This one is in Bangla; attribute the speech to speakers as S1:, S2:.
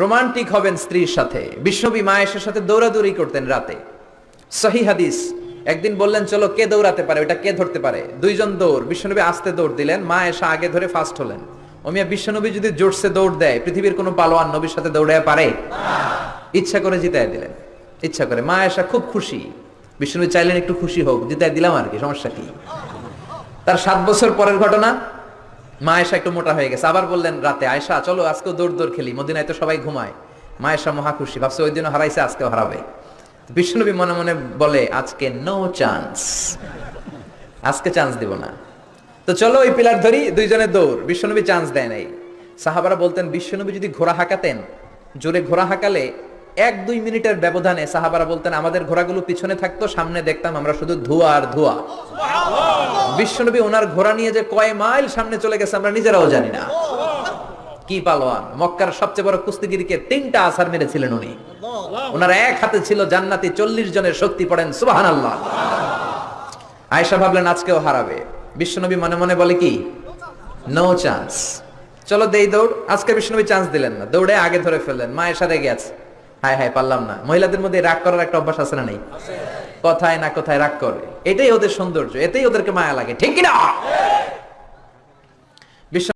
S1: রোমান্টিক হবেন স্ত্রীর সাথে। বিশ্বনবী মা আয়েশার সাথে দৌড়াদৌড়ি করতেন রাতে। সহিহ হাদিস। একদিন বললেন চলো কে দৌড়াতে পারে, ওটা কে ধরতে পারে। দুইজন দৌড়, বিশ্বনবী আস্তে দৌড় দিলেন, মা আয়েশা আগে ধরে ফার্স্ট হলেন। ওমিয়া বিশ্বনবী যদি জোরসে দৌড় দেয়, পৃথিবীর কোনো পালোয়ান নবীর সাথে দৌড়ায় পারে? ইচ্ছা করে জিতায় দিলেন, ইচ্ছা করে। মা আয়েশা খুব খুশি। বিশ্বনবী চাইলেন একটু খুশি হোক, জিতায় দিলাম আর কি, সমস্যা কি। তার 7 বছর পরের ঘটনা। মা আয়েশা একটু মোটা হয়ে গেছে, আবার বললেন রাতে, আয়েশা চলো আজকেও দৌড় খেলি, মদিনায় তো সবাই ঘুমায়। মা আয়েশা মহা খুশি, ভাবছে ওই দিনও হারাইছে, আজকেও হারাবে। বিশ্বনবী মনে মনে বলে আজকে নো চান্স, আজকে চান্স দিব না। তো চলো ওই পিলার ধরি, দুইজনে দৌড়। বিশ্বনবী চান্স দেয় নাই। সাহাবারা বলতেন বিশ্বনবী যদি ঘোড়া হাঁকাতেন, জোরে ঘোড়া হাঁকালে 1-2 মিনিটের ব্যবধানে সাহাবারা বলতেন আমাদের ঘোড়াগুলো পিছনে থাকতো, সামনে দেখতাম আমরা শুধু ধোঁয়া আর ধোঁয়া। বিশ্বনবী ওনার ঘোড়া নিয়ে যে কয় মাইল সামনে চলে গেছে আমরা নিজেরাও জানি না। কি পালোয়ান! মক্কার সবচেয়ে বড় কুস্তিগিরকে 3টা আছাড় মেরেছিলেন উনি। ওনার এক হাতে ছিল জান্নাতি 40 জনের শক্তি, পড়েন সুবহানাল্লাহ। আয়েশা ভাবলেন আজকেও হারাবে। বিশ্বনবী মনে মনে বলে কি, নো চান্স, চলো দেই দৌড়। আজকে বিশ্বনবী চান্স দিলেন না, দৌড়ে আগে ধরে ফেললেন। মা আয়েশা রেগে আছে, হায় হায় পারলাম না। মহিলাদের মধ্যে রাগ করার একটা অভ্যাস আছে না নেই? কথায় না কথায় রাগ করে, এটাই ওদের সৌন্দর্য, এতেই ওদেরকে মায়া লাগে, ঠিক কিনা?